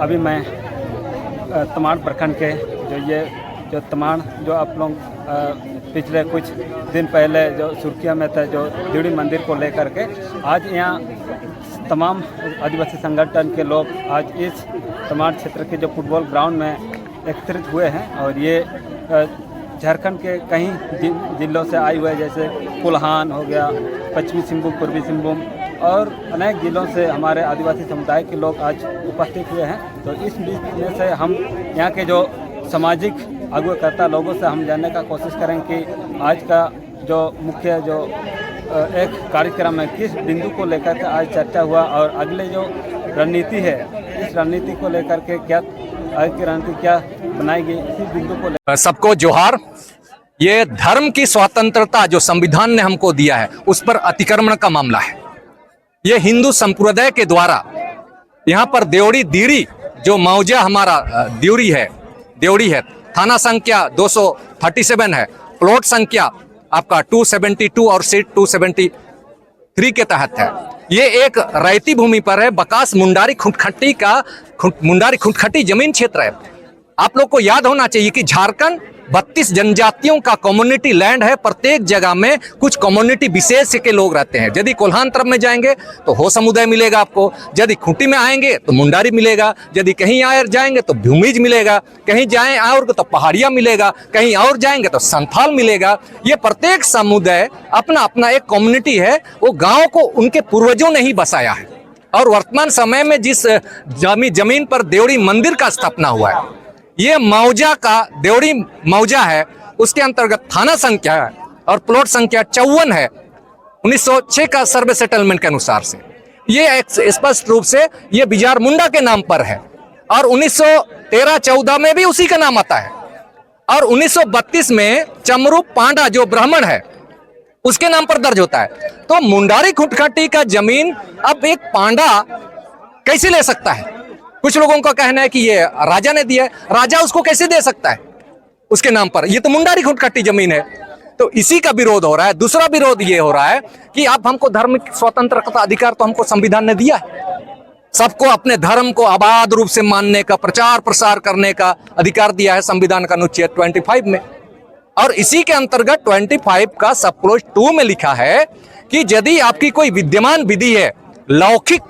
अभी मैं तमाड़ प्रखंड के जो तमाड़ जो आप लोग पिछले कुछ दिन पहले जो सुर्खियों में थे, जो देवड़ी मंदिर को लेकर के आज यहाँ तमाम आदिवासी संगठन के लोग आज इस तमाड़ क्षेत्र के जो फुटबॉल ग्राउंड में एकत्रित हुए हैं। और ये झारखंड के कई जिलों से आए हुए, जैसे कुल्हान हो गया, पश्चिमी सिंहभूम, पूर्वी सिंहभूम और अनेक जिलों से हमारे आदिवासी समुदाय के लोग आज उपस्थित हुए हैं। तो इस बीच में से हम यहाँ के जो सामाजिक अगुवाकर्ता लोगों से हम जानने का कोशिश करेंगे कि आज का जो मुख्य जो एक कार्यक्रम है, किस बिंदु को लेकर के आज चर्चा हुआ और अगले जो रणनीति है, इस रणनीति को लेकर के क्या आज की रणनीति क्या बनाई गई, इसी बिंदु को सबको जोहार। ये धर्म की स्वतंत्रता जो संविधान ने हमको दिया है, उस पर अतिक्रमण का मामला है। ये हिंदू संप्रदाय के द्वारा यहाँ पर देवड़ी दीरी जो मौजा हमारा देवड़ी है, थाना संख्या 237 है, प्लॉट संख्या आपका 272 और सीट 273 के तहत है। ये एक रैती भूमि पर है, बकास मुंडारी खुटखटी जमीन क्षेत्र है। आप लोग को याद होना चाहिए कि झारखंड 32 जनजातियों का कम्युनिटी लैंड है। प्रत्येक जगह में कुछ कम्युनिटी विशेष के लोग रहते हैं। यदि कोल्हान तरफ में जाएंगे तो हो समुदाय मिलेगा आपको, यदि खूंटी में आएंगे तो मुंडारी मिलेगा, यदि कहीं और जाएंगे तो भूमिज मिलेगा, कहीं जाएं और तो पहाड़िया मिलेगा, कहीं और जाएंगे तो संथाल मिलेगा। ये प्रत्येक समुदाय अपना अपना एक कम्युनिटी है। वो गाँव को उनके पूर्वजों ने ही बसाया है। और वर्तमान समय में जिस जमीन पर देवड़ी मंदिर का स्थापना हुआ है, ये मौजा का देवड़ी मौजा है, उसके अंतर्गत थाना संख्या है और प्लॉट संख्या 54 है। 1906 का सर्वे सेटलमेंट के अनुसार से ये स्पष्ट रूप से ये बिजार मुंडा के नाम पर है। और 1913-14 में भी उसी का नाम आता है। और 1932 में चमरू पांडा जो ब्राह्मण है उसके नाम पर दर्ज होता है। तो मुंडारी खुटखटी का जमीन अब एक पांडा कैसे ले सकता है? कुछ लोगों का कहना है कि ये राजा ने दिया है। राजा उसको कैसे दे सकता है उसके नाम पर? ये तो मुंडारी खुटखटी जमीन है। तो इसी का विरोध हो रहा है। दूसरा विरोध ये हो रहा है कि आप हमको धर्म स्वतंत्रता अधिकार तो हमको संविधान ने दिया है। सबको अपने धर्म को आबाद रूप से मानने का, प्रचार प्रसार करने का अधिकार दिया है संविधान का अनुच्छेद 25 में। और इसी के अंतर्गत 25 का सब क्लोज 2 में लिखा है कि यदि आपकी कोई विद्यमान विधि है, लौकिक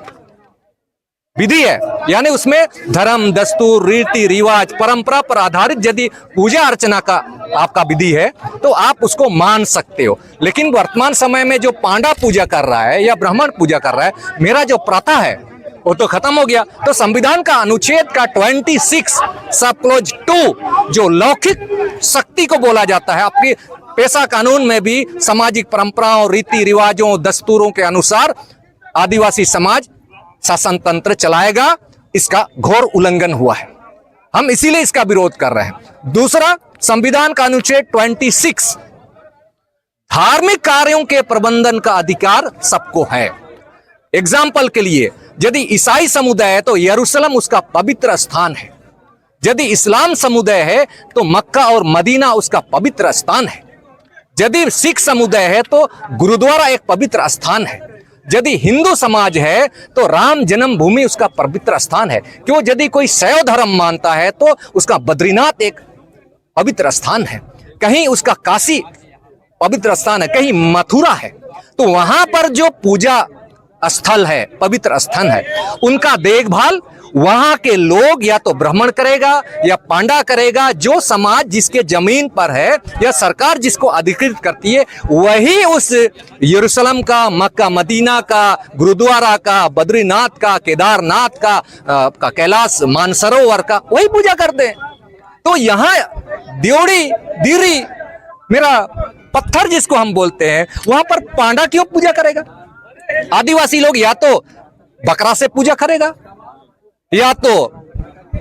विधि है, यानी उसमें धर्म, दस्तूर, रीति रिवाज, परंपरा पर आधारित यदि पूजा अर्चना का आपका विधि है तो आप उसको मान सकते हो। लेकिन वर्तमान समय में जो पांडा पूजा कर रहा है या ब्राह्मण पूजा कर रहा है, मेरा जो प्रथा है वो तो खत्म हो गया। तो संविधान का अनुच्छेद का 26 सब क्लोज 2 जो लौकिक शक्ति को बोला जाता है, आपकी पेशा कानून में भी सामाजिक परंपराओं, रीति रिवाजों, दस्तूरों के अनुसार आदिवासी समाज शासन तंत्र चलाएगा, इसका घोर उल्लंघन हुआ है। हम इसीलिए इसका विरोध कर रहे हैं। दूसरा, संविधान का अनुच्छेद 26 धार्मिक कार्यों के प्रबंधन का अधिकार सबको है। एग्जाम्पल के लिए, यदि ईसाई समुदाय है तो यरूशलेम उसका पवित्र स्थान है। यदि इस्लाम समुदाय है तो मक्का और मदीना उसका पवित्र स्थान है। यदि सिख समुदाय है तो गुरुद्वारा एक पवित्र स्थान है। यदि हिंदू समाज है तो राम जन्मभूमि उसका पवित्र स्थान है। क्यों? यदि कोई शैव धर्म मानता है तो उसका बद्रीनाथ एक पवित्र स्थान है, कहीं उसका काशी पवित्र स्थान है, कहीं मथुरा है। तो वहां पर जो पूजा स्थल है, पवित्र स्थान है, उनका देखभाल वहां के लोग या तो ब्राह्मण करेगा या पांडा करेगा। जो समाज जिसके जमीन पर है या सरकार जिसको अधिकृत करती है, वही उस यरूशलेम का, मक्का मदीना का, गुरुद्वारा का, बद्रीनाथ का, केदारनाथ का कैलाश मानसरोवर का वही पूजा करते हैं। तो यहाँ देवड़ी दीरी मेरा पत्थर जिसको हम बोलते हैं, वहां पर पांडा क्यों पूजा करेगा? आदिवासी लोग या तो बकरा से पूजा करेगा या तो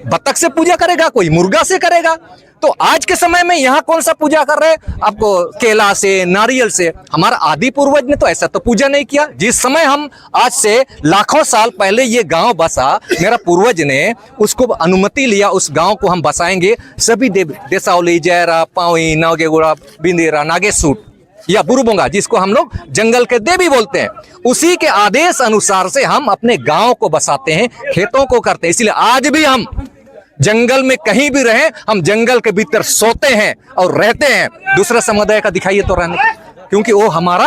बतख से पूजा करेगा, कोई मुर्गा से करेगा। तो आज के समय में यहाँ कौन सा पूजा कर रहे हैं? आपको केला से, नारियल से। हमारा आदि पूर्वज ने तो ऐसा तो पूजा नहीं किया। जिस समय हम आज से लाखों साल पहले ये गांव बसा, मेरा पूर्वज ने उसको अनुमति लिया, उस गांव को हम बसाएंगे। सभी देव, देसावली, जयरा, पावी, नागेगुड़ा, बिंदेरा, नागेसूट, या बुरुबोंगा, जिसको हम लोग जंगल के देवी बोलते हैं, उसी के आदेश अनुसार से हम अपने गांव को बसाते हैं, खेतों को करते हैं। इसलिए आज भी हम जंगल में कहीं भी रहें, हम जंगल के भीतर सोते हैं और रहते हैं। दूसरे समुदाय का दिखाइए तो रहने, क्योंकि वो हमारा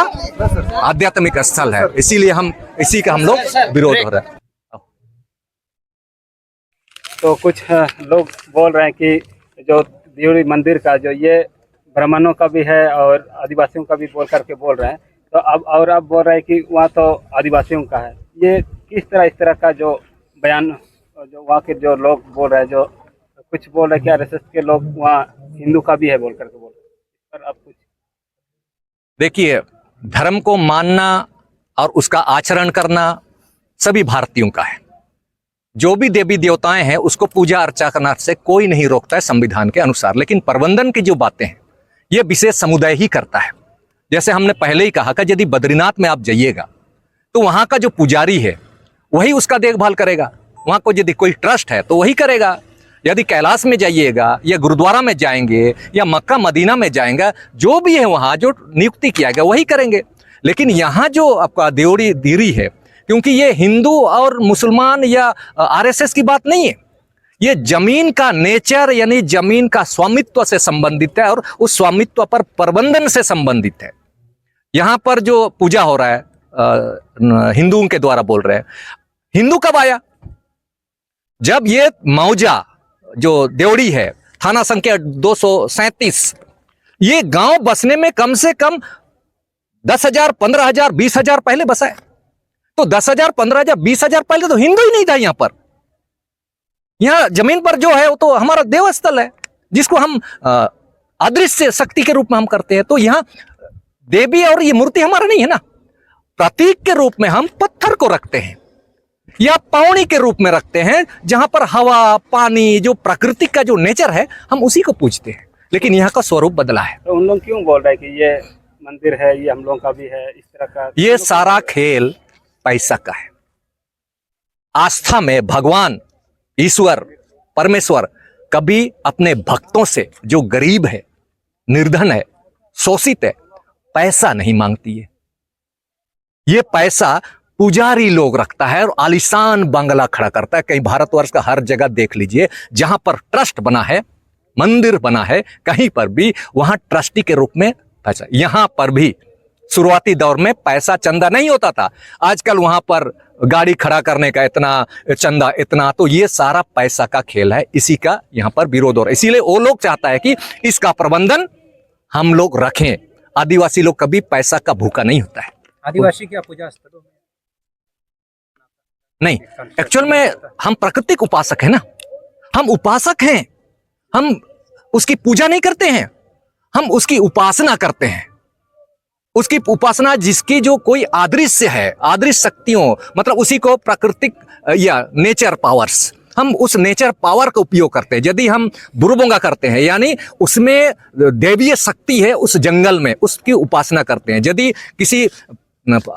आध्यात्मिक स्थल है, इसीलिए हम इसी का हम लोग विरोध हो रहा है। तो कुछ लोग बोल रहे हैं कि जो देवड़ी मंदिर का जो ये ब्राह्मणों का भी है और आदिवासियों का भी बोल करके बोल रहे हैं, तो अब बोल रहे हैं कि वहाँ तो आदिवासियों का है। ये किस तरह इस तरह का जो बयान जो वहाँ के जो लोग बोल रहे हैं, जो कुछ बोल रहे हैं कि आरएसएस के लोग वहाँ हिंदू का भी है बोल करके बोल रहे हैं, पर अब कुछ देखिए, धर्म को मानना और उसका आचरण करना सभी भारतीयों का है। जो भी देवी देवताएं हैं उसको पूजा अर्चा करना से कोई नहीं रोकता है संविधान के अनुसार, लेकिन प्रबंधन की जो बातें हैं ये विशेष समुदाय ही करता है। जैसे हमने पहले ही कहा कि यदि बद्रीनाथ में आप जाइएगा तो वहां का जो पुजारी है वही उसका देखभाल करेगा, वहां को यदि कोई ट्रस्ट है तो वही करेगा। यदि कैलाश में जाइएगा या गुरुद्वारा में जाएंगे या मक्का मदीना में जाएंगे, जो भी है वहां जो नियुक्ति किया गया वही करेंगे। लेकिन यहाँ जो आपका देवड़ी दीरी है, क्योंकि ये हिंदू और मुसलमान या आरएसएस की बात नहीं है, ये जमीन का नेचर यानी जमीन का स्वामित्व से संबंधित है और उस स्वामित्व पर प्रबंधन से संबंधित है। यहाँ पर जो पूजा हो रहा है हिंदुओं के द्वारा बोल रहे हैं, हिंदू कब आया? जब ये मौजा जो देवड़ी है, थाना संख्या 237, ये गांव बसने में कम से कम 10,000, 15,000, 20,000 पहले बसा है। तो 10,000, 15,000, 20,000 पहले तो हिंदू ही नहीं था यहाँ पर। यहाँ जमीन पर जो है वो तो हमारा देवस्थल है, जिसको हम अदृश्य शक्ति के रूप में हम करते हैं। तो यहाँ देवी और ये मूर्ति हमारा नहीं है ना, प्रतीक के रूप में हम पत्थर को रखते हैं या पावनी के रूप में रखते हैं, जहां पर हवा पानी जो प्रकृति का जो नेचर है हम उसी को पूजते हैं। लेकिन यहाँ का स्वरूप बदला है। तो उन लोग क्यों बोल रहे हैं कि ये मंदिर है, ये हम लोगों का भी है, इस तरह का? ये सारा खेल पैसा का है। आस्था में भगवान ईश्वर परमेश्वर कभी अपने भक्तों से, जो गरीब है, निर्धन है, शोषित है, पैसा नहीं मांगती है। ये पैसा पुजारी लोग रखता है और आलीशान बंगला खड़ा करता है। कहीं भारतवर्ष का हर जगह देख लीजिए, जहां पर ट्रस्ट बना है, मंदिर बना है, कहीं पर भी वहां ट्रस्टी के रूप में पैसा। यहां पर भी शुरुआती दौर में पैसा चंदा नहीं होता था, आजकल वहां पर गाड़ी खड़ा करने का इतना चंदा, इतना, तो ये सारा पैसा का खेल है। इसी का यहाँ पर विरोध हो रहा है। इसीलिए वो लोग चाहता है कि इसका प्रबंधन हम लोग रखें। आदिवासी लोग कभी पैसा का भूखा नहीं होता है। आदिवासी क्या पूजा स्थलों में नहीं, एक्चुअल में हम प्राकृतिक उपासक है ना, हम उपासक हैं। हम उसकी पूजा नहीं करते हैं, हम उसकी उपासना करते हैं। उसकी उपासना जिसकी जो कोई अदृश्य है, अदृश्य शक्तियों, मतलब उसी को प्राकृतिक या नेचर पावर्स, हम उस नेचर पावर का उपयोग करते हैं। यदि हम बुरुबोंगा करते हैं यानी उसमें देवीय शक्ति है, उस जंगल में उसकी उपासना करते हैं। यदि किसी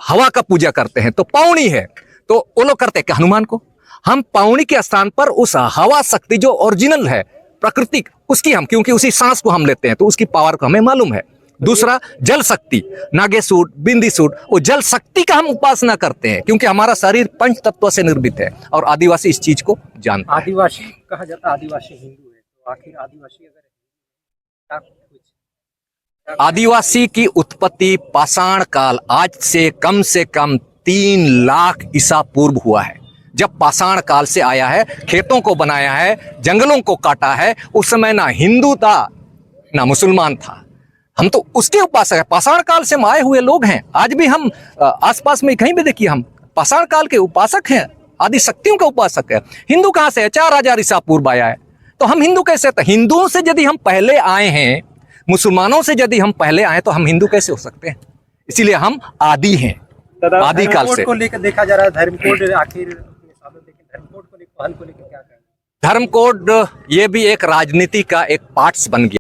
हवा का पूजा करते हैं तो पावनी है, तो वो लोग करते हैं कि हनुमान को, हम पावनी के स्थान पर उस हवा शक्ति जो ओरिजिनल है प्राकृतिक, उसकी हम, क्योंकि उसी सांस को हम लेते हैं तो उसकी पावर को हमें मालूम है। दूसरा जल शक्ति, नागेसूट, बिंदीसूट, वो जल शक्ति का हम उपासना करते हैं, क्योंकि हमारा शरीर पंच तत्व से निर्मित है और आदिवासी इस चीज को जानता है। आदिवासी कहा जाता है, आदिवासी हिंदू है, तो आखिर आदिवासी अगर आदिवासी की उत्पत्ति पाषाण काल, आज से कम 3 लाख ईसा पूर्व हुआ है। जब पाषाण काल से आया है, खेतों को बनाया है, जंगलों को काटा है। उस समय ना हिंदू था ना मुसलमान था, हम तो उसके उपासक है। पाषाण काल से हम आए हुए लोग हैं। आज भी हम आसपास में कहीं भी देखिए, हम पाषाण काल के उपासक हैं, आदि शक्तियों का उपासक है। हिंदू कहाँ से है? 4000 ईसा पूर्व आया है, तो हम हिंदू कैसे? तो हिंदुओं से यदि हम पहले आए हैं, मुसलमानों से यदि हम पहले आए, तो हम हिंदू कैसे हो सकते हैं? इसीलिए हम आदि हैं, आदि काल से। को लेकर देखा जा रहा है, धर्म कोड आखिर धर्म कोड को लेकर क्या कहना है? धर्म कोड ये भी एक राजनीति का एक पार्ट्स बन गया।